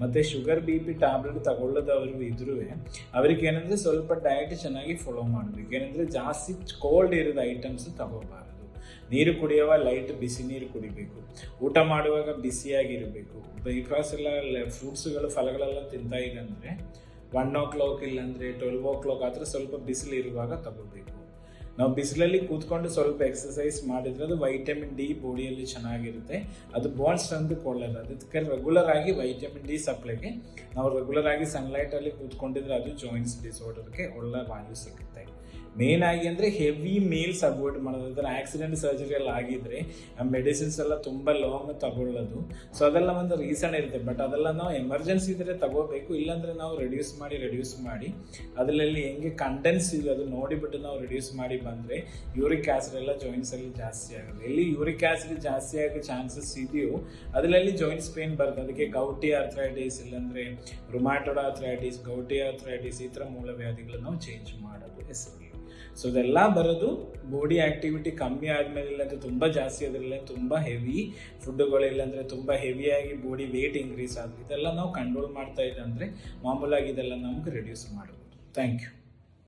ಮತ್ತು sugar B P tablet ತಗೊಳ್ಳೋದವರು ಇದ್ರೂ ಅವ್ರಿಗೆ ಏನಂದರೆ ಸ್ವಲ್ಪ ಡಯಟ್ ಚೆನ್ನಾಗಿ ಫಾಲೋ ಮಾಡಬೇಕು. ಏನಂದರೆ ಜಾಸ್ತಿ ಕೋಲ್ಡ್ ಇರೋದು ಐಟಮ್ಸ್ ತಗೋಬಾರ್ದು. ನೀರು ಕುಡಿಯುವ ಲೈಟ್ ಬಿಸಿ ನೀರು ಕುಡಿಬೇಕು. ಊಟ ಮಾಡುವಾಗ ಬಿಸಿಯಾಗಿರಬೇಕು. ಬ್ರೇಕ್ಫಾಸ್ಟ್ ಎಲ್ಲ ಫ್ರೂಟ್ಸ್ಗಳು ಫಲಗಳೆಲ್ಲ ತಿಂತಾ ಇದೆ ಅಂದರೆ 1 ಇಲ್ಲಾಂದರೆ 12 ಆ ಥರ ಸ್ವಲ್ಪ ಬಿಸಿಲು ಇರುವಾಗ ತಗೋಬೇಕು. ನಾವು ಬಿಸಿಲಲ್ಲಿ ಕೂತ್ಕೊಂಡು ಸ್ವಲ್ಪ ಎಕ್ಸಸೈಸ್ ಮಾಡಿದರೆ ಅದು ವೈಟಮಿನ್ ಡಿ ಬಾಡಿಯಲ್ಲಿ ಚೆನ್ನಾಗಿರುತ್ತೆ. ಅದು ಬೋನ್ ಸ್ಟ್ರೆಂತ್ ಒಳ್ಳೆಯದು. ಅದಕ್ಕೆ ರೆಗ್ಯುಲರ್ ಆಗಿ ವೈಟಮಿನ್ ಡಿ ಸಪ್ಲೈಗೆ ನಾವು ರೆಗ್ಯುಲರ್ ಆಗಿ ಸನ್ಲೈಟಲ್ಲಿ ಕೂತ್ಕೊಂಡಿದ್ರೆ ಅದು ಜಾಯಿಂಟ್ಸ್ ಡಿಸಾರ್ಡರ್ಗೆ ಒಳ್ಳೆ ವ್ಯಾಲ್ಯೂ ಸಿಗುತ್ತೆ. ಮೇನ್ ಆಗಿ ಅಂದರೆ ಹೆವಿ ಮೀಲ್ಸ್ ಅವಾಯ್ಡ್ ಮಾಡೋದು. ಅದರ ಆಕ್ಸಿಡೆಂಟ್ ಸರ್ಜರಿ ಎಲ್ಲ ಆಗಿದ್ರೆ ಆ ಮೆಡಿಸಿನ್ಸ್ ಎಲ್ಲ ತುಂಬ ಲಾಂಗ್ ತಗೊಳ್ಳೋದು. ಸೊ ಅದೆಲ್ಲ ಒಂದು ರೀಸನ್ ಇರುತ್ತೆ. ಬಟ್ ಅದೆಲ್ಲ ನಾವು ಎಮರ್ಜೆನ್ಸಿ ಇದ್ದರೆ ತಗೋಬೇಕು. ಇಲ್ಲಾಂದರೆ ನಾವು ರೆಡ್ಯೂಸ್ ಮಾಡಿ ಅದರಲ್ಲಿ ಹೆಂಗೆ ಕಂಟೆಂಟ್ಸ್ ಇದೆ ಅದು ನೋಡಿಬಿಟ್ಟು ನಾವು ರೆಡ್ಯೂಸ್ ಮಾಡಿ ಬಂದರೆ ಯೂರಿಕ್ ಆಸಿಡ್ ಎಲ್ಲ ಜಾಯಿಂಟ್ಸಲ್ಲಿ ಜಾಸ್ತಿ ಆಗುತ್ತೆ. ಎಲ್ಲಿ ಯೂರಿಕ್ ಆಸಿಡ್ ಜಾಸ್ತಿ ಆಗೋ ಚಾನ್ಸಸ್ ಇದೆಯೋ ಅದರಲ್ಲಿ ಜಾಯಿಂಟ್ಸ್ ಪೇನ್ ಬರುತ್ತೆ. ಅದಕ್ಕೆ ಗೌಟಿ ಆರ್ಥ್ರೈಟಿಸ್ ಇಲ್ಲಾಂದರೆ ರುಮ್ಯಾಟೋಯ್ಡ್ ಆರ್ಥ್ರೈಟಿಸ್, ಗೌಟಿ ಆರ್ಥ್ರೈಟಿಸ್ ಈ ಥರ ಮೂಲವ್ಯಾಧಿಗಳನ್ನು ನಾವು ಚೇಂಜ್ ಮಾಡೋದು ಹೆಸರು. ಸೊ ಇದೆಲ್ಲ ಬರೋದು ಬಾಡಿ ಆ್ಯಕ್ಟಿವಿಟಿ ಕಮ್ಮಿ ಆದಮೇಲೆ, ಇಲ್ಲಾಂದರೆ ತುಂಬ ಜಾಸ್ತಿ ಅದರಲ್ಲೇ ತುಂಬ ಹೆವಿ ಫುಡ್ಡುಗಳು, ಇಲ್ಲಾಂದರೆ ತುಂಬ ಹೆವಿಯಾಗಿ ಬಾಡಿ ವೇಟ್ ಇನ್ಕ್ರೀಸ್ ಆಗುತ್ತೆ. ಇದೆಲ್ಲ ನಾವು ಕಂಟ್ರೋಲ್ ಮಾಡ್ತಾ ಇದೆ ಅಂದರೆ ಮಾಮೂಲಾಗಿ ಇದೆಲ್ಲ ನಮ್ಗೆ ರೆಡ್ಯೂಸ್ ಮಾಡ್ಬೋದು. Thank you.